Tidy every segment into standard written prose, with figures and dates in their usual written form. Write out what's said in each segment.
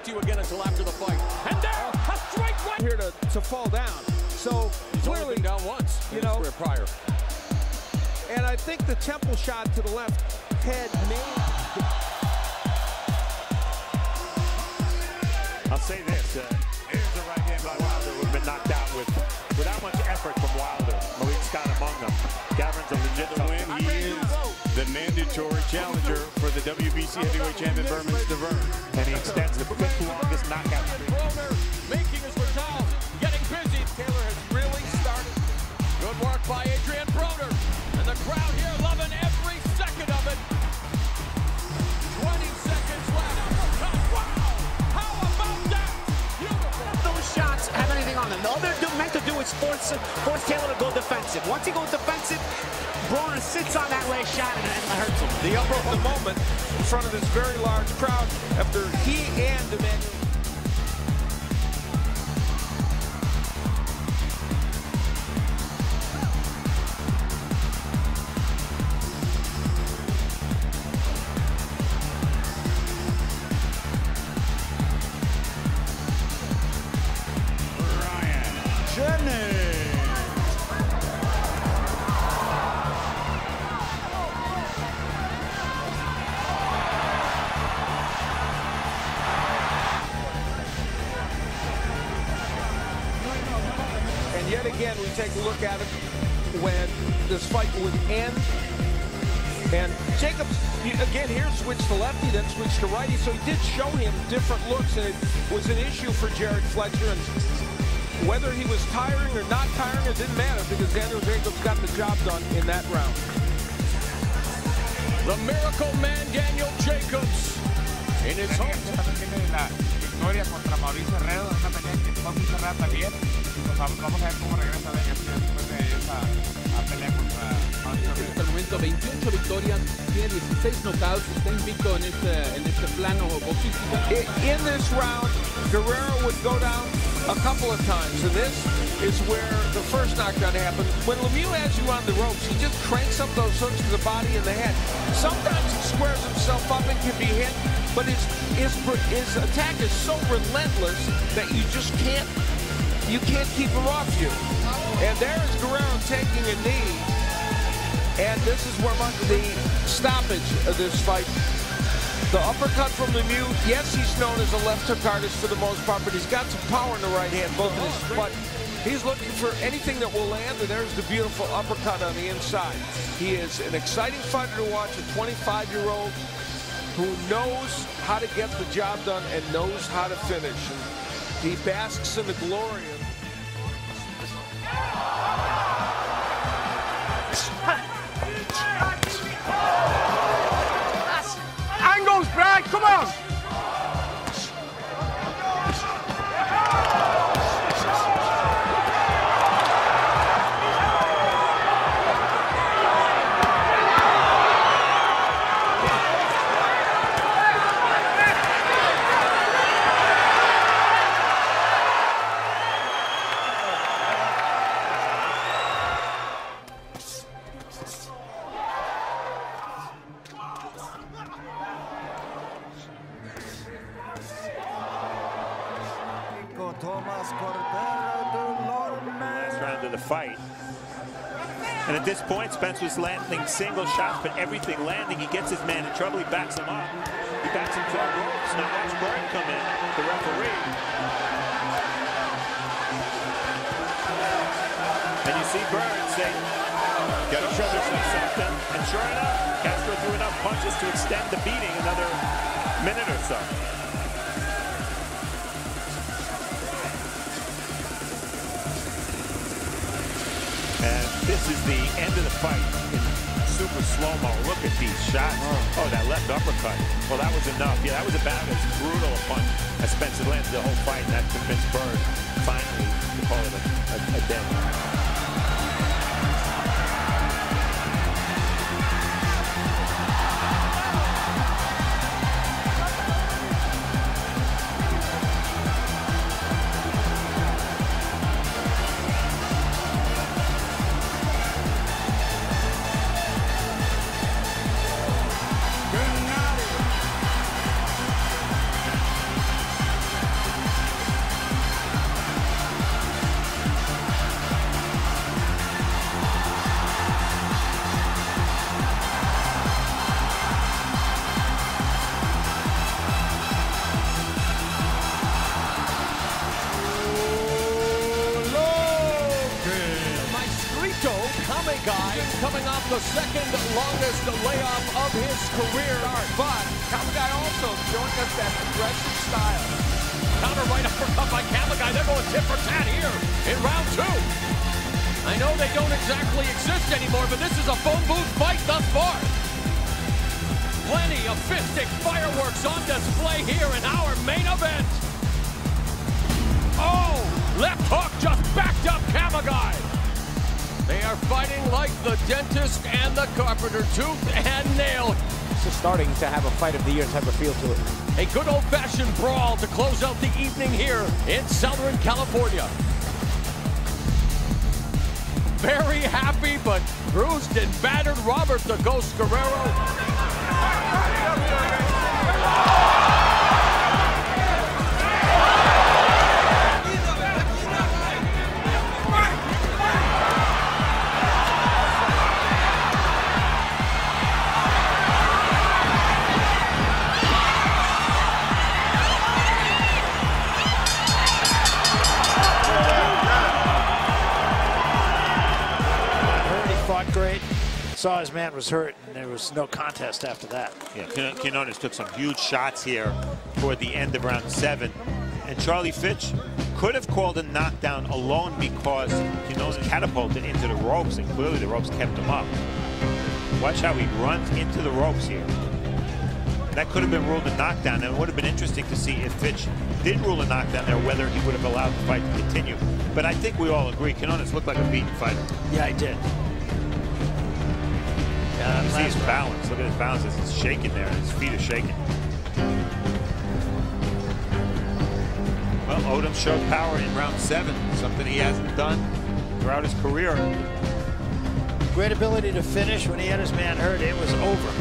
to you again until after the fight. And there, a straight right here to fall down. So he's clearly only been down once, you know, prior. And I think the temple shot to the left head made. I'll say this: here's the right hand by Wilder, who have been knocked out without much effort from Wilder. Malik Scott among them. Gavrin's a legit win. He is the mandatory challenger for the WBC heavyweight champion Berman Stavern. And he extends the fifth longest knockout streak. Broner making his return, getting busy. Taylor has really started. Good work by Adrian Broner. And the crowd here loving every second of it. 20 seconds left. Wow! How about that? Beautiful. Those shots have anything on them. All they're meant to do is force Taylor to go defensive. Once he goes defensive, Broner sits on that last shot and hurts him. The upper of the moment in front of this very large crowd after he and Emmanuel. And yet again, we take a look at it when this fight would end. And Jacobs, again, here switched to lefty, then switched to righty. So he did show him different looks, and it was an issue for Jared Fletcher. And whether he was tiring or not tiring, it didn't matter because Daniel Jacobs got the job done in that round. The Miracle Man, Daniel Jacobs, in his home. Victoria contra Mauricio Herrero, una pelea que fue muy cerrada también. Vamos a ver cómo regresa después de esa pelea contra Mauricio Herrero. Hasta el momento 28 victorias, tiene 16 knockouts, está invicto en este plano boxístico. In this round, Guerrero would go down a couple of times, and this is where the first knockdown happened. When Lemieux has you on the ropes, he just cranks up those hooks to the body and the head. Sometimes he squares himself up and can be hit, but his attack is so relentless that you just can't keep him off you. And there is Guerrero taking a knee, and this is where the stoppage of this fight. The uppercut from Lemieux, yes, he's known as a left hook artist for the most part, but he's got some power in the right hand, both of his. But he's looking for anything that will land, and there's the beautiful uppercut on the inside. He is an exciting fighter to watch, a 25-year-old who knows how to get the job done and knows how to finish. And he basks in the glory of Angles, Brad, come on! Last round of the fight. And at this point, Spence was landing single shots, but everything landing. He gets his man in trouble. He backs him up. He backs him to the ropes. Now watch Bird come in, the referee. And you see Bird say, gotta show yourself something. And sure enough, Castro threw enough punches to extend the beating another minute or so. And this is the end of the fight in super slow-mo. Look at these shots. Oh, that left uppercut. Well, that was enough. Yeah, that was about as brutal a punch as Spencer landed the whole fight, and that convinced Bird finally to call it a day. the second longest layoff of his career. But Kamagai also showing us that aggressive style. Counter right uppercut by Kamagai. They're going tit for tat here in round 2. I know they don't exactly exist anymore, but this is a phone booth fight thus far. Plenty of fistic fireworks on display here in our main event. Oh, left hook just backed up Kamagai. They are fighting like the dentist and the carpenter, tooth and nail. This is starting to have a fight of the year type of feel to it. A good old-fashioned brawl to close out the evening here in Southern California. Very happy, but bruised and battered Robert the Ghost Guerrero. Great. Saw his man was hurt, and there was no contest after that. Yeah, Quinones took some huge shots here toward the end of round 7. And Charlie Fitch could have called a knockdown alone because Quinones catapulted into the ropes, and clearly the ropes kept him up. Watch how he runs into the ropes here. That could have been ruled a knockdown, and it would have been interesting to see if Fitch did rule a knockdown there, whether he would have allowed the fight to continue. But I think we all agree, Quinones looked like a beaten fighter. Yeah, he did. You see his balance. Look at his balance. It's shaking there. His feet are shaking. Well, Odom showed power in round 7, something he hasn't done throughout his career. Great ability to finish. When he had his man hurt, it was over.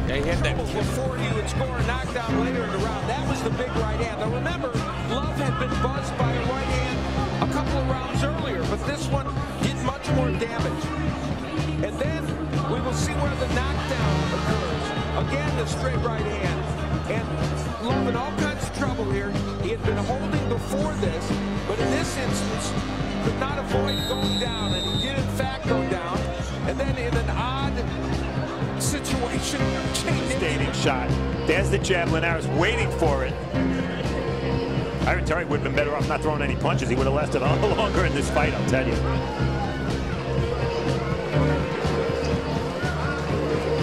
They hit that before he would score a knockdown later in the round. That was the big right hand. Now remember, Love had been buzzed by a right hand a couple of rounds earlier, but this one did much more damage. And then we will see where the knockdown occurs. Again, the straight right hand. And Love in all kinds of trouble here. He had been holding before this, but in this instance, could not avoid going down. And he did, in fact, go down. And then in an odd situation, Devastating shot. There's the jab. Linares waiting for it. Iron Terry would have been better off not throwing any punches. He would have lasted a lot longer in this fight, I'll tell you.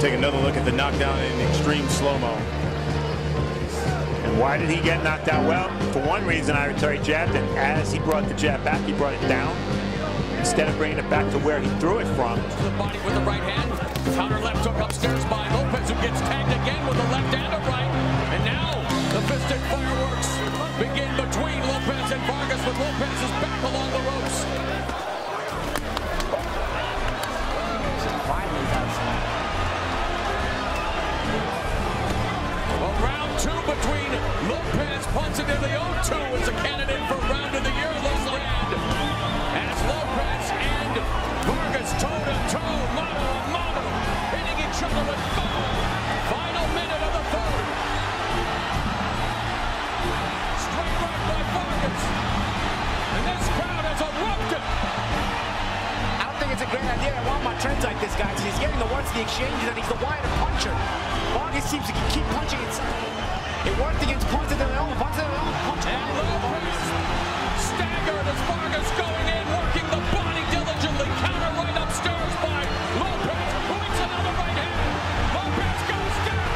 Take another look at the knockdown in extreme slow-mo. And why did he get knocked out? Well, for one reason, Iron Terry jabbed, and as he brought the jab back, he brought it down instead of bringing it back to where he threw it from. To the body with the right hand. Counter left hook upstairs by Lopez, who gets tagged again with the left and a right. And now the fisted fireworks begin between Lopez and Vargas, with Lopez's back along the ropes. Finally does. Well, round 2 between Lopez, Ponce de Leon 2 is a candidate for round of the year this round. As Lopez and Vargas toe-to-toe, mano-a-mano, hitting each other with power. Final minute of the 3rd. Straight right by Vargas. And this crowd has erupted. I don't think it's a great idea. I want my trends like this, guys. He's getting the words, the exchanges, and he's the wider puncher. Vargas seems to keep punching it. It worked against Ponce de Leon. Ponce de Leon punching. And Lopez staggered as Vargas going in, working the body diligently. Counter right upstairs by Lopez, who hits another right hand. Lopez goes down.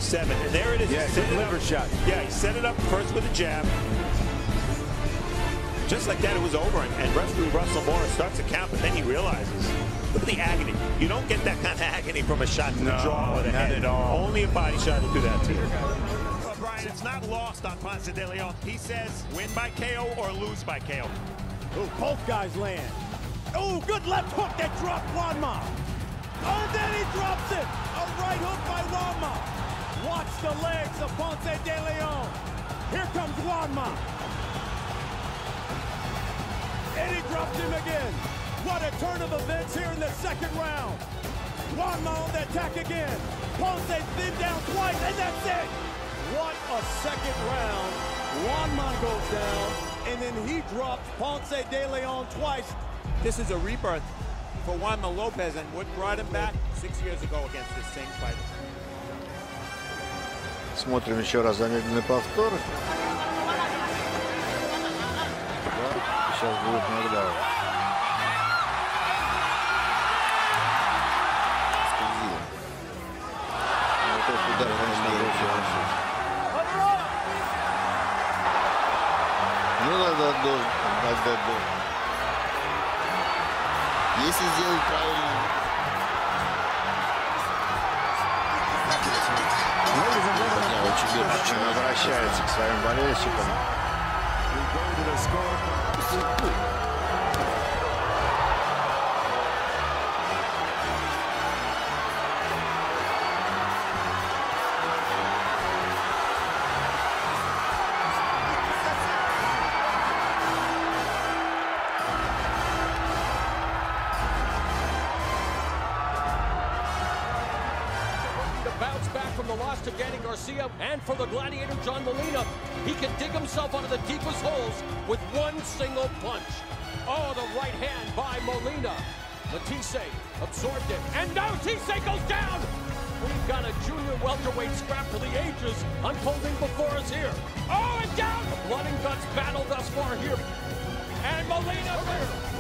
7. And there it is. Yeah, it's a liver shot. Yeah, he set it up first with a jab. Just like that, it was over. And referee Russell Morris starts to count, but then he realizes, look at the agony. You don't get that kind of agony from a shot to the jaw or the head. Not at all. Only a body shot will do that to you. Brian, it's not lost on Ponce de Leon. He says win by KO or lose by KO. Ooh, both guys land. Oh, good left hook that dropped Juanma. Oh, then he drops it. A right hook by Juanma. Watch the legs of Ponce de Leon. Here comes Juanma. And he dropped him again. What a turn of events here in the second round. Juanma on the attack again. Ponce thinned down twice, and that's it. What a second round. Juanma goes down, and then he drops Ponce de Leon twice. This is a rebirth for Juanma Lopez, and what brought him back 6 years ago against this same fighter. Смотрим еще раз замедленный повтор. Сейчас будет нокдаун. Скользил. Вот этот удар, конечно, очень. Ну, надо отдать должен. Если сделать правильно. Очень бережно обращается к своим болельщикам. Bounce back from the loss to Danny Garcia, and for the gladiator John Molina, he can dig himself out of the deepest holes with one single punch. Oh, the right hand by Molina. Matisse absorbed it, and now Matisse goes down. We've got a junior welterweight scrap for the ages unfolding before us here. Oh, and down! The blood and guts battle thus far here. And Molina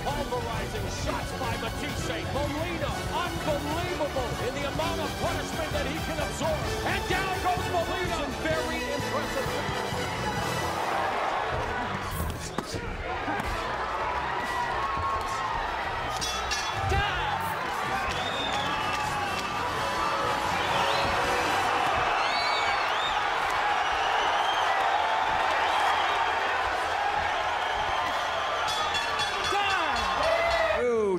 pulverizing shots by Matisse. Molina, unbelievable in the amount of punishment that he can absorb. And down goes Molina. Very impressive.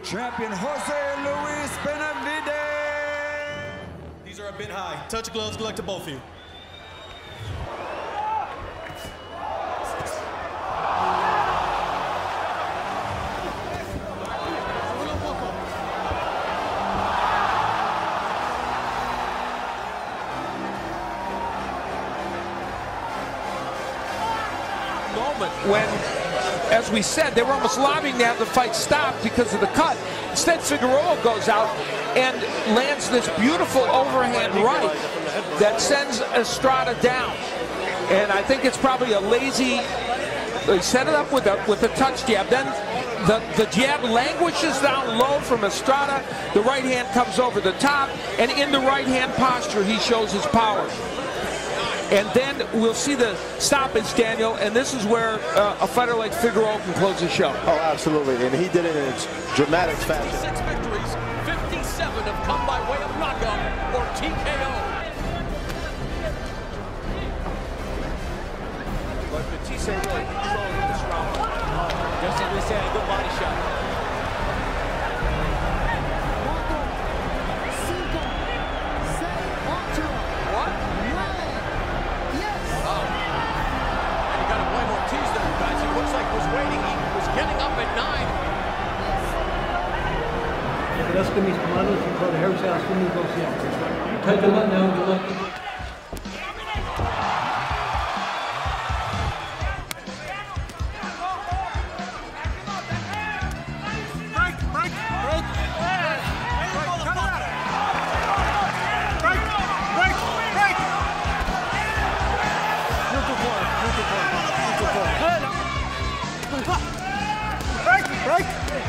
Champion Jose Luis Benavidez. These are a bit high. Touch of gloves, good luck to both of you. Moment when, as we said, they were almost lobbying to have the fight stopped because of the cut. Instead, Figueroa goes out and lands this beautiful overhand right that sends Estrada down. And I think it's probably a lazy, they set it up with a touch jab. Then the jab languishes down low from Estrada. The right hand comes over the top, and in the right hand posture, he shows his power. And then we'll see the stoppage, Daniel, and this is where a fighter like Figueroa can close the show. Oh, absolutely, and he did it in a dramatic fashion. 6 victories, 57 have come by way of knockout or TKO. But Matisse really controlling this round. Just as we said, a good body shot. Rasca mis manos y por dejarse a su negociante. Take a look now, good luck.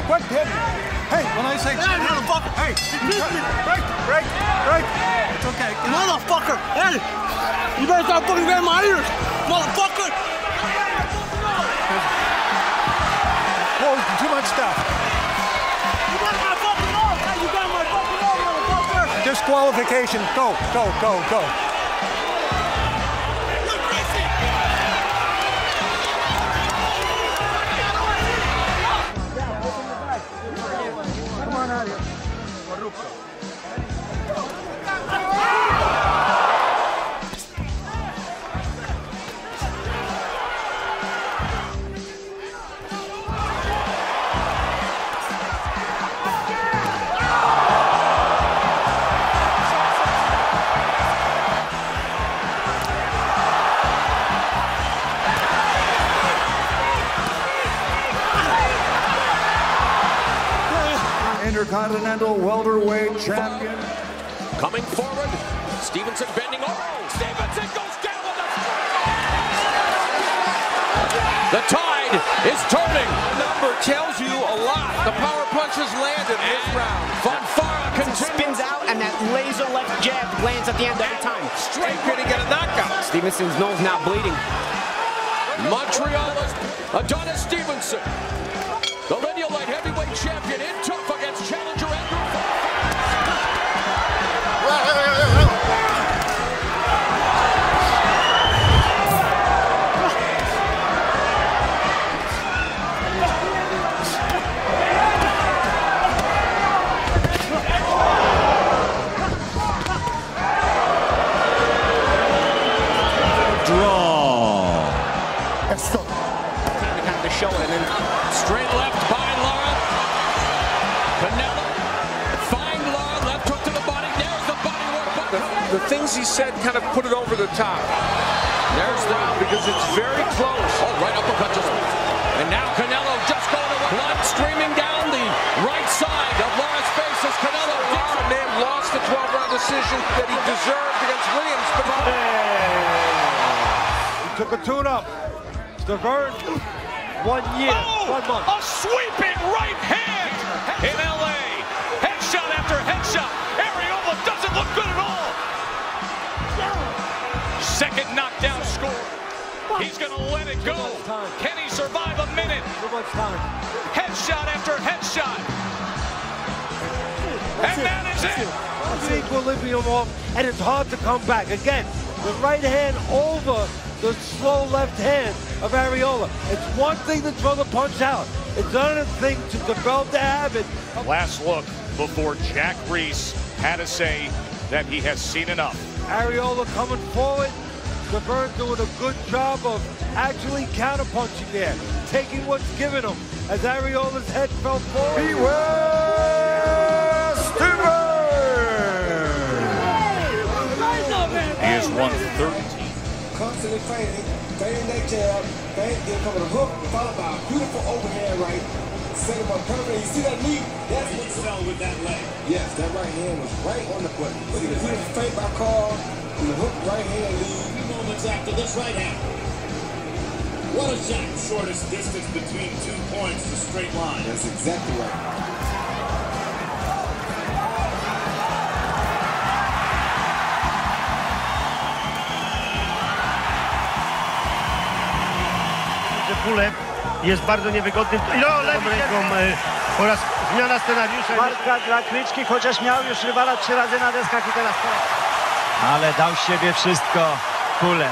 Quick hit. Hey, when I say motherfucker, hey, break. It's okay. Motherfucker, hey. You better stop fucking grabbing my ears, motherfucker! Whoa, too much stuff. You got my fucking nose! You got my fucking nose, motherfucker! Disqualification. Go, go, go, go. Come on out here. Intercontinental welterweight champion. Coming forward, Stevenson bending over. Stevenson goes down with the tide is turning. The number tells you a lot. The power punches landed this round. Fanfara continues. Spins out, and that laser left jab lands at the end every time. Straight gonna get a knockout. Stevenson's nose now bleeding. Montreal's Adonis Stevenson, the lineal light heavyweight champion, in tough against challenger Andrew. Show it, and then Straight left by Lara. Canelo. Find Lara. Left hook to the body. There's the body work. The things he said kind of put it over the top. There's that, because it's very close. Oh, right uppercut just. And now Canelo just going away. Blood streaming down the right side of Lara's face as Canelo. Lara may have lost the 12-round decision that he deserved against Williams, but he took a tune-up. Stavern. 1 year, 1 month. A sweeping right hand in LA. Headshot after headshot. Ariola doesn't look good at all. Second knockdown score. He's going to let it go. Can he survive a minute? Too much time. Headshot after headshot. And that is it. The equilibrium off, and it's hard to come back. Again, the right hand over the slow left hand of Ariola. It's one thing to throw the punch out. It's another thing to develop the habit. Last look before Jack Reese had to say that he has seen enough. Ariola coming forward. Stavern doing a good job of actually counterpunching there, taking what's given him as Ariola's head fell forward. He is 130. Constantly feigning that jab, then coming a hook, followed by a beautiful overhand right, setting up perfect. You see that knee? That's what fell with that leg. Yes, that right hand was right on the button. See the beautiful feint by Carl, and the hook right hand lead. A few moments after this right hand. What a shot. Shortest distance between 2 points, the straight line. That's exactly right. Pulę jest bardzo niewygodnym ręką oraz zmiana scenariusza. Marka dla Klitschki, chociaż miał już rywala 3 razy na deskach i teraz. Ale dał z siebie wszystko Pulę.